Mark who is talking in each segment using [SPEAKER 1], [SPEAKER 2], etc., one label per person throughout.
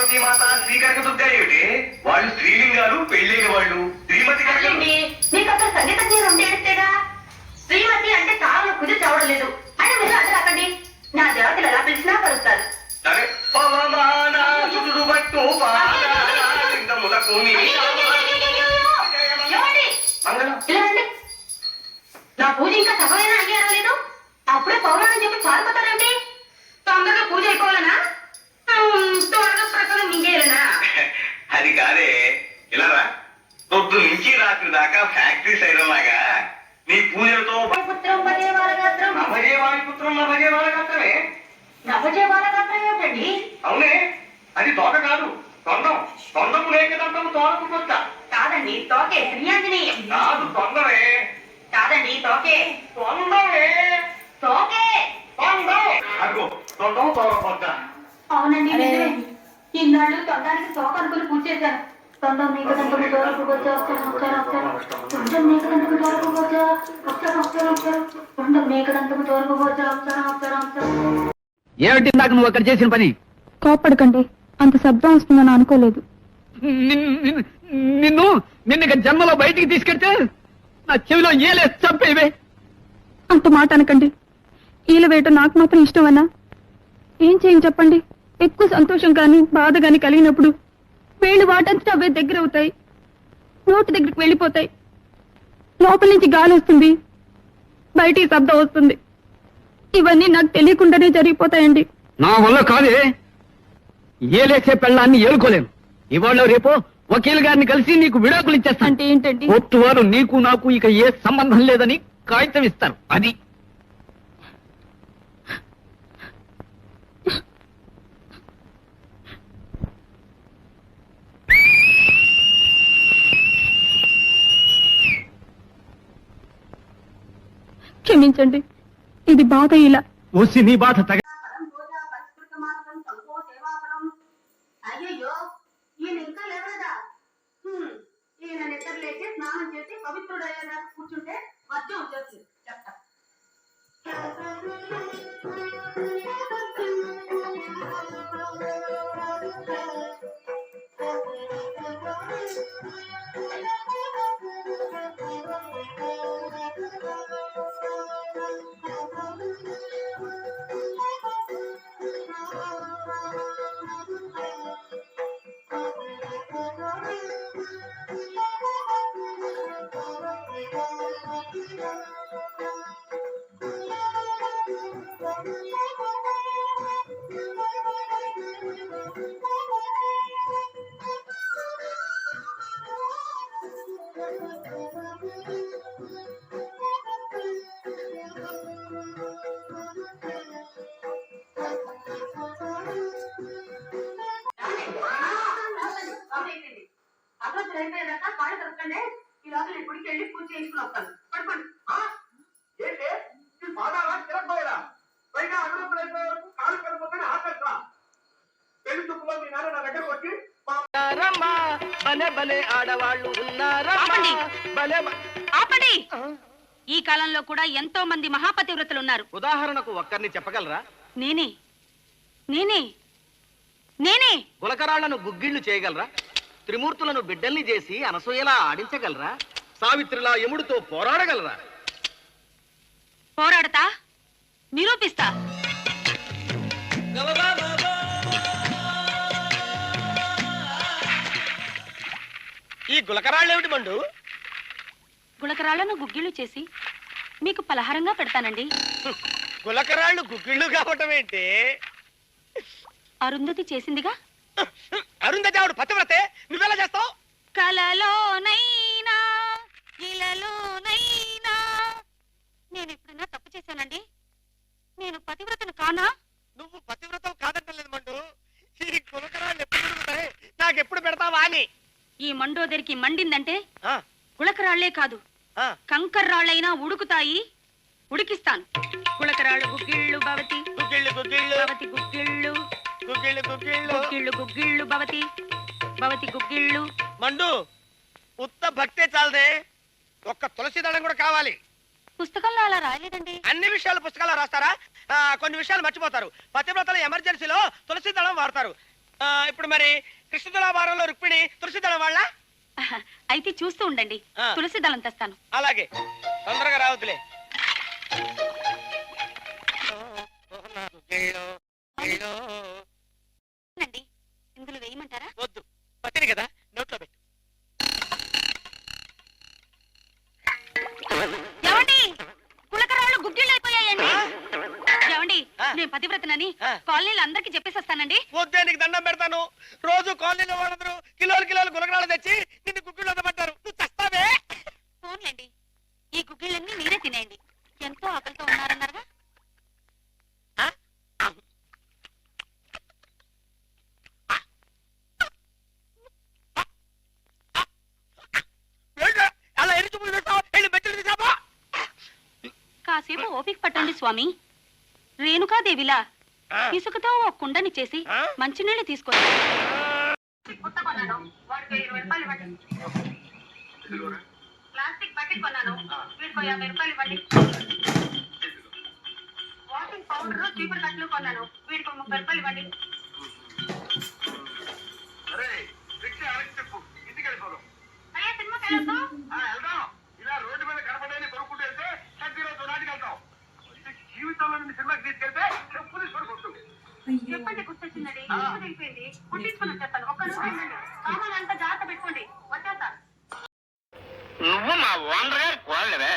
[SPEAKER 1] శ్రీ మాత శ్రీ కనకదుర్గ ఏమిటి? వాళ్ళు స్త్రీలింగాలు, పెళ్ళైన వాళ్ళు. శ్రీమతి
[SPEAKER 2] నీకు అసలు సంగీత ఉండి ఏడిస్తేగా. శ్రీమతి అంటే కావాలి కుదిరి చావడం లేదు అని మీరు అడగండి. నా దేవతలు ఎలా పిలిచినా పలుస్తారు.
[SPEAKER 1] సరే
[SPEAKER 2] నా పూజ ఇంకా సభైనా అయ్యారో లేదు, అప్పుడే పౌరాణం చెప్పి పారిపోతారండి. తొందరగా పూజ అయిపోవాలనా, త్వరగా ప్రకారం మింగేయాలనా?
[SPEAKER 1] అది కాదే, ఇలా రా. పొద్దు నుంచి రాత్రి దాకా ఫ్యాక్టరీ సైరంలాగా నీ పూజలతో
[SPEAKER 2] పుత్రం భజే బాలగాత్రం.
[SPEAKER 1] నభజే వాయుపుత్రం నభజే బాలగాత్రమే.
[SPEAKER 2] నభజే బాలగాత్రం ఏమిటండి?
[SPEAKER 1] అవునే, అది తోక కాదు, తొండం. తొండము లేక దండము తోలకు కొత్త.
[SPEAKER 2] కాదండి, తోకే శ్రీయాంజనేయం.
[SPEAKER 1] కాదు, తొండమే.
[SPEAKER 2] కాదండి, తోకే.
[SPEAKER 1] తొండమే.
[SPEAKER 2] తోకే.
[SPEAKER 1] తొండం. అదిగో తొండం తోక కొత్త.
[SPEAKER 2] అవునండి, నిజమే. ఇన్నాళ్ళు తొండానికి తోక అనుకుని పూజ చేశాను. తొండం నీకు దండము తోరకు వచ్చా, తొండం నీకు దండము తోరకు వచ్చా, తొండం నీకు దండము తోరకు వచ్చా.
[SPEAKER 3] ఏమిటి నాకు నువ్వు అక్కడ చేసిన పని?
[SPEAKER 4] కోపడకండి, అంత శబ్దం వస్తుందని అనుకోలేదు.
[SPEAKER 3] నిన్ను జన్మలో బయటికి తీసుకెళ్తే నా చెవిలో ఏలే చంపేవే.
[SPEAKER 4] అంత మాట అనకండి. ఈల వేయటం నాకు మాత్రం ఇష్టమన్నా? ఏం చేయని చెప్పండి. ఎక్కువ సంతోషం గాని బాధ గాని కలిగినప్పుడు వేళ్ళు వాటంతటా అవే దగ్గర అవుతాయి, నోటి దగ్గరికి వెళ్ళిపోతాయి. లోపల నుంచి గాలి వస్తుంది, బయటికి శబ్దం వస్తుంది. ఇవన్నీ నాకు తెలియకుండానే జరిగిపోతాయండి.
[SPEAKER 3] నా వల్ల కాదే, ఏలేసే పెళ్ళాన్ని ఏలుకోలేను. ఇవాళ రేపో వకీల్ గారిని కలిసి నీకు విడాకులు ఇచ్చేస్తా.
[SPEAKER 4] అంటే ఏంటండి?
[SPEAKER 3] కోర్టు వారు నీకు నాకు ఇక ఏ సంబంధం లేదని కాగితం ఇస్తారు. అది
[SPEAKER 4] క్షమించండి, ఇది బాధ. ఇలా
[SPEAKER 3] వచ్చి నీ బాధ తగ.
[SPEAKER 2] అయ్యో, ఈయన ఇంకా లేవలేదా? ఈయన నిద్ర లేచి స్నానం చేసి పవిత్రుడయ్యేదా కూర్చుంటే వర్జం వచ్చేస్తుంది. చెప్తా. అభివృద్ధి అయిపోయేదాకా కాళ్ళు కలుపుకండి. ఈ లోపల నేను గుడికి వెళ్ళి పూజ చేయించుకుని వస్తాను. పడుకోండి.
[SPEAKER 1] ఏంటి ఈ పాదాలా తిరగబోయేలా? పైగా అభివృద్ధులు అయిపోయే వరకు కాలు కలుపుకొని ఆకట్రా. పెళ్లి తుప్పులో మీ నాన్న నా దగ్గరకు వచ్చి
[SPEAKER 3] ఆడవాళ్ళు
[SPEAKER 5] ఆపండి. ఈ కాలంలో కూడా ఎంతో మంది మహాపతివ్రతలు ఉన్నారు.
[SPEAKER 3] ఉదాహరణకు ఒక్కరిని చెప్పగలరా?
[SPEAKER 5] నేనే నేనే నేనే
[SPEAKER 3] గులకరాళ్లను గుగ్గిళ్లు చేయగలరా? త్రిమూర్తులను బిడ్డల్ని చేసి అనసూయలా ఆడించగలరా? సావిత్రిలా యముడితో పోరాడగలరా?
[SPEAKER 5] పోరాడతా, నిరూపిస్తా.
[SPEAKER 3] ఈ గులకరాళ్ళేమిటి మండు?
[SPEAKER 5] గులకరాళ్లను గుగ్గిళ్లు చేసి మీకు పలహారంగా పెడతానండి.
[SPEAKER 3] గులకరాళ్ళు గుగ్గిళ్ళు కావటం ఏంటి?
[SPEAKER 5] అరుంధతి చేసిందిగా.
[SPEAKER 3] అరుంధతి ఆవిడ పతివ్రతే, నువ్వెలా చేస్తావు?
[SPEAKER 5] కలలోనైనా ఇలలోనైనా నేను ఎప్పుడైనా తప్పు చేశానండి? నేను పతివ్రతను కానా?
[SPEAKER 3] నువ్వు పతివ్రతం కాదంటలేదు మండు. ఈ గులకరాళ్ళు ఎప్పుడు దొరుకుతాయి, నాకెప్పుడు పెడతావా అని.
[SPEAKER 5] ఈ మండోదరికి మండిందంటే గులకరాళ్లే కాదు, కంకర్రాళ్ళైనా ఉడుకుతాయి, ఉడికిస్తాను. గులకరాళ్ళు గుగ్గిళ్ళు భవతి,
[SPEAKER 3] గుగ్గిళ్ళు గుగ్గిళ్ళు
[SPEAKER 5] భవతి గుగ్గిళ్ళు,
[SPEAKER 3] గుగ్గిళ్ళు గుగ్గిళ్ళు
[SPEAKER 5] గుగ్గిళ్ళు గుగ్గిళ్ళు భవతి, భవతి గుగ్గిళ్ళు.
[SPEAKER 3] మండు, ఉత్త భక్తే చాలదే, ఒక్క తులసి దళం కూడా కావాలి.
[SPEAKER 5] పుస్తకంలో అలా రాయలేదండి.
[SPEAKER 6] అన్ని విషయాలు పుస్తకాల్లో రాస్తారా? కొన్ని విషయాలు మర్చిపోతారు. పతివ్రతల ఎమర్జెన్సీలో తులసి దళం వాడతారు. ఇప్పుడు మరి కృష్ణ తులాభారంలో రుక్మిణి తులసి దళం వాళ్ళ?
[SPEAKER 5] అయితే చూస్తూ ఉండండి, తులసి దళం తెస్తాను.
[SPEAKER 6] అలాగే, తొందరగా రావద్దులే.
[SPEAKER 5] ఇందులో వేయమంటారా?
[SPEAKER 6] వద్దు, పత్తిని కదా, నోట్లో పెట్టు.
[SPEAKER 5] ఏమండి, కులకరాళ్ళు గుగ్గిళ్ళు అయిపోయాయండి. ఏమండి, నేను పతివ్రతనని కాలనీలు అందరికి చెప్పేసి వస్తానండి.
[SPEAKER 6] వద్దే, నీకు దండం పెడతాను. రోజు కాలనీలో వాళ్ళందరూ కిలోలు కిలోలు గులకరాలు తెచ్చి నిన్ను గుగ్గిళ్ళు వదమంటారు. నువ్వు చస్తావే.
[SPEAKER 5] ఫోన్లేండి, ఈ గుగ్గిళ్ళన్నీ మీరే తినేయండి. ఎంతో ఆకలితో ఉన్నారన్నారుగా.
[SPEAKER 6] అలా ఎరుచు వెళ్ళి బెచ్చలు తీసావా?
[SPEAKER 5] కాసేపు ఓపిక పట్టండి స్వామి. రేణుకాదేవిలా ఇసుకతో ఓ కుండని చేసి మంచినీళ్ళు తీసుకొచ్చి ప్లాస్టిక్ బకెట్ కొన్నాను, వీడికో 50 రూపాయలు ఇవ్వండి. వాషింగ్ పౌడర్ చీపురు కట్టలు కొన్నాను, వీడికో 30 రూపాయలు ఇవ్వండి. అయ్యా, సినిమాకి వెళ్ళొద్దు.
[SPEAKER 1] ఇలా రోడ్డు మీద కనపడని కొనుక్కుంటూ వెళ్తే నాటికి వెళ్తాం. జీవితంలో సినిమాకి తీసుకెళ్తే చెప్పు తీసుకొని కొట్టు.
[SPEAKER 5] చెప్పండి, గుర్తొచ్చిందండి. తెలిపోయింది, కుట్టించుకుని వచ్చేస్తాను. ఒక్క నిమిషం ఉండండి. సామాన్ అంతా జాగ్రత్త పెట్టుకోండి, వచ్చేస్తా.
[SPEAKER 3] నువ్వు మా ఓనర్ గారి కోళ్ళవే,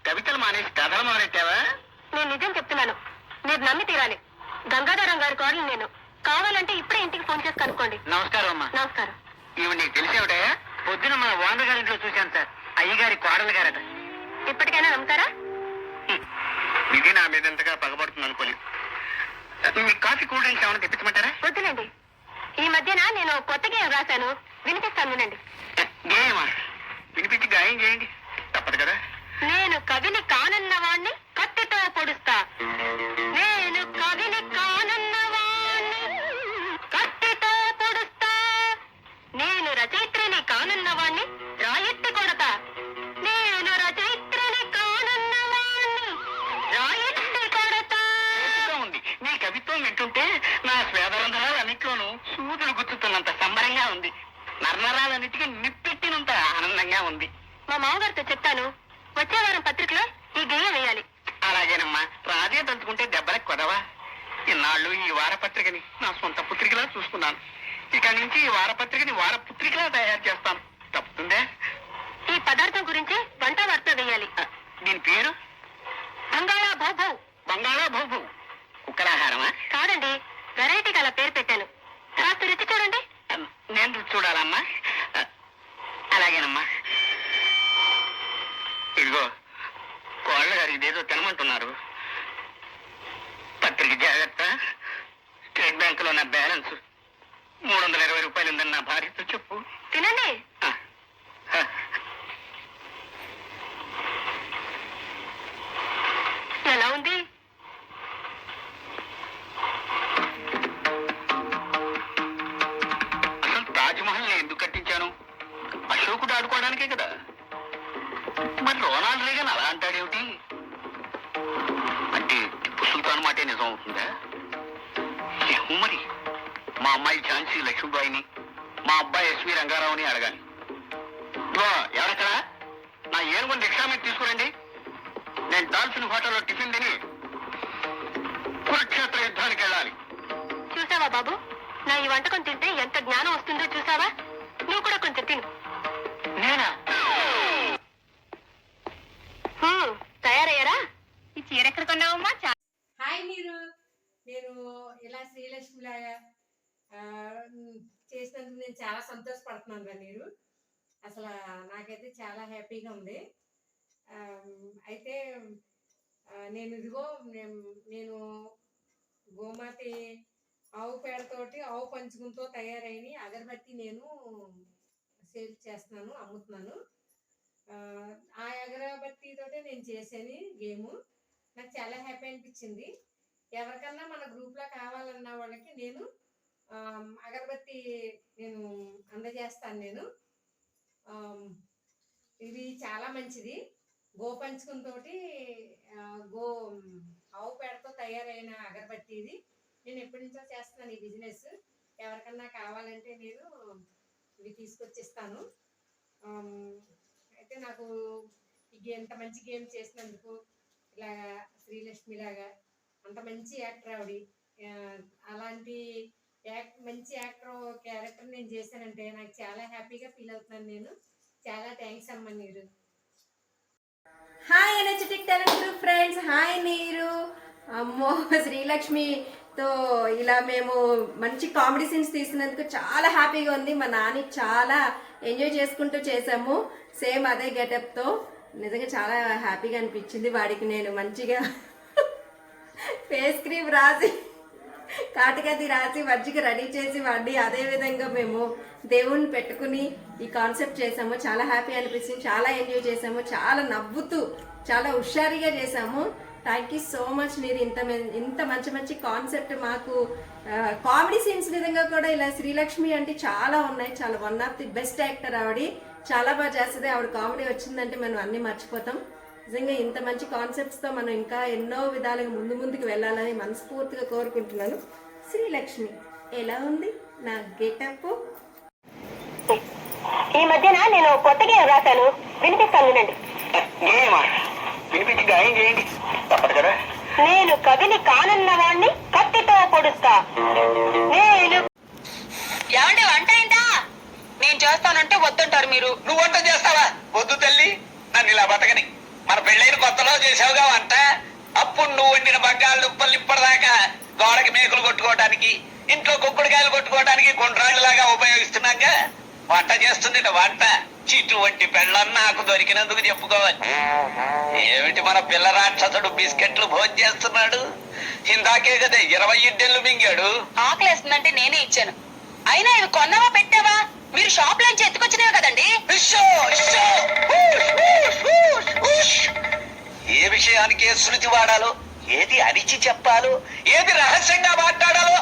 [SPEAKER 3] కవితలు మానేసి కథలు మొదలెట్టావా?
[SPEAKER 5] నేను నిజం చెప్తున్నాను, మీరు నమ్మి తీరాలి. గంగాధరం గారి కోడలు నేను. కావాలంటే ఇప్పుడే ఇంటికి ఫోన్ చేసి కనుక్కోండి.
[SPEAKER 3] నమస్కారం అమ్మా.
[SPEAKER 5] నమస్కారం.
[SPEAKER 3] ఇవి నీకు తెలిసేవిటయా? పొద్దున మన ఓనర్ గారి ఇంట్లో చూశాను సార్, అయ్యగారి కోడలు గారట.
[SPEAKER 5] ఇప్పటికైనా నమ్ముతారా?
[SPEAKER 3] ఇది నా మీద ఎంతగా పగబడుతుంది అనుకోని. మీ కాఫీ కూల్ డ్రింక్స్ ఏమైనా తెప్పించమంటారా?
[SPEAKER 5] వద్దులేండి, ఈ మధ్యన నేను కొత్త గేయం రాశాను, వినిపిస్తాను వినండి.
[SPEAKER 3] గేయమా? వినిపించి గాయం చేయండి, తప్పదు కదా.
[SPEAKER 5] నేను కవిని కానన్న వాణ్ణి కత్తితో పొడుస్తా. నేను కవిని కానన్న వాణ్ణి కత్తితో పొడుస్తా. నేను రచయిత్రిని కానన్న వాణ్ణి రాయెత్తి కొడతా. నేను రచయిత్రిని కానన్న వాణ్ణి రాయెత్తి కొడతా.
[SPEAKER 3] ఉంది నీ కవిత్వం వింటుంటే నా స్వేదరంధ్రాలు అన్నిట్లోనూ సూదులు గుచ్చుతున్నంత సంబరంగా ఉంది. నర్నరాలన్నిటికీ నిప్పెట్టినంత ఆనందంగా ఉంది.
[SPEAKER 5] మా మామగారితో చెప్తాను, వచ్చే వారం పత్రికలో ఈ గేయం వేయాలి.
[SPEAKER 3] అలాగేనమ్మా, రాజే దంచుకుంటే దెబ్బలకు కొదవా. ఇన్నాళ్ళు ఈ వారపత్రికని నా సొంత పుత్రికలా చూసుకున్నాను. ఇక నుంచి ఈ వారపత్రికని వారపుత్రికలా తయారు చేస్తాను. తప్పుతుందే?
[SPEAKER 5] ఈ పదార్థం గురించి వంట వార్త వేయాలి.
[SPEAKER 3] దీని పేరు
[SPEAKER 5] బంగాళా భౌభౌ.
[SPEAKER 3] బంగాళా భౌభౌ. కుక్కలాహారమా?
[SPEAKER 5] కాదండి, వెరైటీకి అలా పేరు పెట్టాను. కాస్త రుచి చూడండి.
[SPEAKER 3] నేను రుచి చూడాలమ్మా. అలాగేనమ్మా. ఇదిగో, కోళ్ళ గారు ఇదేదో తినమంటున్నారు. పత్రిక జాగ్రత్త. స్టేట్ బ్యాంకులో నా బ్యాలెన్స్ 320 రూపాయలు ఉందని నా భార్యతో చెప్పు.
[SPEAKER 5] తినండి. ఎలా ఉంది?
[SPEAKER 3] అసలు తాజ్మహల్ నేను ఎందుకు కట్టించాను? అశోకుడు ఆడుకోవడానికే కదా. మరి రోనాల్డ్ రేగన్ అలా అంటాడేమిటి? అంటే టిప్పు సుల్తాన్ మాటే నిజం అవుతుందా? ఏమో మరి. మా అమ్మాయి ఝాన్సీ లక్ష్మీబాయిని, మా అబ్బాయి ఎస్వి రంగారావుని అడగాలి. ఎవరక్కడ? నా ఏనుగుని రిక్షా మీద తీసుకురండి. నేను డాల్ఫిన్ హోటల్లో టిఫిన్ తిని కురుక్షేత్ర యుద్ధానికి వెళ్ళాలి.
[SPEAKER 5] చూసావా బాబు, నా ఈ వంటకం తింటే ఎంత జ్ఞానం వస్తుందో చూసావా? నువ్వు కూడా కొంచెం తిను.
[SPEAKER 3] నేనా?
[SPEAKER 5] తయారయ్యారా? ఈ చీర ఎక్కడ కొన్నావమ్మా?
[SPEAKER 7] హాయ్ మీరు, నేను ఇలా శ్రీలక్ష్మిలాగా చేసినందుకు నేను చాలా సంతోషపడుతున్నాను రా మీరు. అసలు నాకైతే చాలా హ్యాపీగా ఉంది. అయితే నేను ఇదిగో నేను గోమాతి ఆవు పేడతోటి ఆవు పంచకంతో తయారైన అగరబత్తి నేను సేల్ చేస్తున్నాను, అమ్ముతున్నాను. ఆ అగరబత్తితోటే నేను చేశాను గేము. నాకు చాలా హ్యాపీ అనిపించింది. ఎవరికన్నా మన గ్రూప్లో కావాలన్న వాళ్ళకి నేను అగరబత్తి నేను అందజేస్తాను. నేను ఇది చాలా మంచిది. గోపంచకంతోటి గో ఆవు పేడతో తయారైన అగరబత్తి ఇది. నేను ఎప్పటి నుంచో చేస్తున్నాను ఈ బిజినెస్. ఎవరికన్నా కావాలంటే నేను ఇవి తీసుకొచ్చిస్తాను. అయితే నాకు ఇంత మంచి గేమ్ చేసినందుకు, ఇలాగా శ్రీలక్ష్మి లాగా అంత మంచి యాక్టర్ ఆవిడ, అలాంటి మంచి యాక్టర్ క్యారెక్టర్ నేను చేశానంటే నాకు చాలా హ్యాపీగా ఫీల్ అవుతున్నాను. నేను చాలా థ్యాంక్స్ అమ్మ నీరు.
[SPEAKER 8] Hi energetic talent group friends, hi నీరు. అమ్మో, శ్రీలక్ష్మితో ఇలా మేము మంచి కామెడీ సీన్స్ తీసినందుకు చాలా హ్యాపీగా ఉంది. మా నాని చాలా ఎంజాయ్ చేసుకుంటూ చేసాము, సేమ్ అదే గెటప్తో. నిజంగా చాలా హ్యాపీగా అనిపించింది. వాడికి నేను మంచిగా ఫేస్ క్రీమ్ రాసి, కాటికది రాసి మజ్జిగ రెడీ చేసి వాడిని అదే విధంగా మేము దేవుణ్ణి పెట్టుకుని ఈ కాన్సెప్ట్ చేసాము. చాలా హ్యాపీ అనిపిస్తుంది, చాలా ఎంజాయ్ చేసాము, చాలా నవ్వుతూ చాలా హుషారుగా చేసాము. థ్యాంక్ యూ సో మచ్ మీరు ఇంత మంచి మంచి కాన్సెప్ట్ మాకు కామెడీ సీన్స్ విధంగా కూడా ఇలా శ్రీలక్ష్మి అంటే చాలా ఉన్నాయి. చాలా one of the best actor ఆవిడ, చాలా బాగా చేస్తుంది. ఆవిడ కామెడీ వచ్చిందంటే మనం అన్నీ మర్చిపోతాం. నిజంగా ఇంత మంచి కాన్సెప్ట్స్తో మనం ఇంకా ఎన్నో విధాలుగా ముందుకు వెళ్ళాలని మనస్ఫూర్తిగా కోరుకుంటున్నాను. శ్రీలక్ష్మి ఎలా ఉంది నా గెటప్?
[SPEAKER 9] ఈ మధ్యన నేను కొత్తగా రాశాను, వినిపిస్తాను వినండి.
[SPEAKER 3] వినిపించి గాయం చేయండి తప్పదు కదా.
[SPEAKER 9] నేను కవిని కానన్న వాణ్ణి కత్తితో పొడుస్తా. నేను
[SPEAKER 5] ఏమండి వంట అయిందా? నేను చేస్తానంటే వద్దంటారు మీరు.
[SPEAKER 3] నువ్వు వంట చేస్తావా? వద్దు తల్లి, నన్ను ఇలా బతకని. మన పెళ్ళైన కొత్తలో చేసావుగా వంట. అప్పుడు నువ్వు వండిన బంగాళ దుప్పలు ఇప్పటిదాకా గోడకి మేకులు కొట్టుకోవడానికి, ఇంట్లో కుక్కుడుకాయలు కొట్టుకోవడానికి గుండ్రాళ్ళలాగా ఉపయోగిస్తున్నాక వంట చేస్తుంది వంట. చిట్టు వంటి పెళ్ళని నాకు దొరికినందుకు చెప్పుకోవాలి. ఏమిటి మన పిల్ల రాక్షసుడు బిస్కెట్లు భోజనం చేస్తున్నాడు? ఇందాకే కదా 20 ఇడ్డెళ్ళు మింగాడు.
[SPEAKER 5] ఆకలేస్తుందంటే నేనే ఇచ్చాను. అయినా ఇవి కొన్నావా పెట్టావా? మీరు షాప్ నుంచి ఎత్తుకొచ్చినవే కదండి.
[SPEAKER 3] ఏ విషయానికి శృతి వాడాలో, ఏది అరిచి చెప్పాలో, ఏది రహస్యంగా మాట్లాడాలో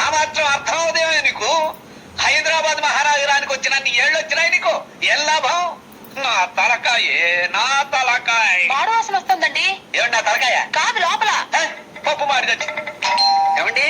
[SPEAKER 3] ఆ మాత్రం అర్థం అవుదేమో నీకు. హైదరాబాద్ మహారాజురానికి వచ్చిన ఏళ్ళు వచ్చినాయి నీకు. ఏం లాభం? నా తలకాయ
[SPEAKER 5] మాడు వాసన వస్తుందండి.
[SPEAKER 3] ఏమండి నా తలకాయ
[SPEAKER 5] కాదు లోపల
[SPEAKER 3] పప్పు మారిదచ్చి. ఏమండి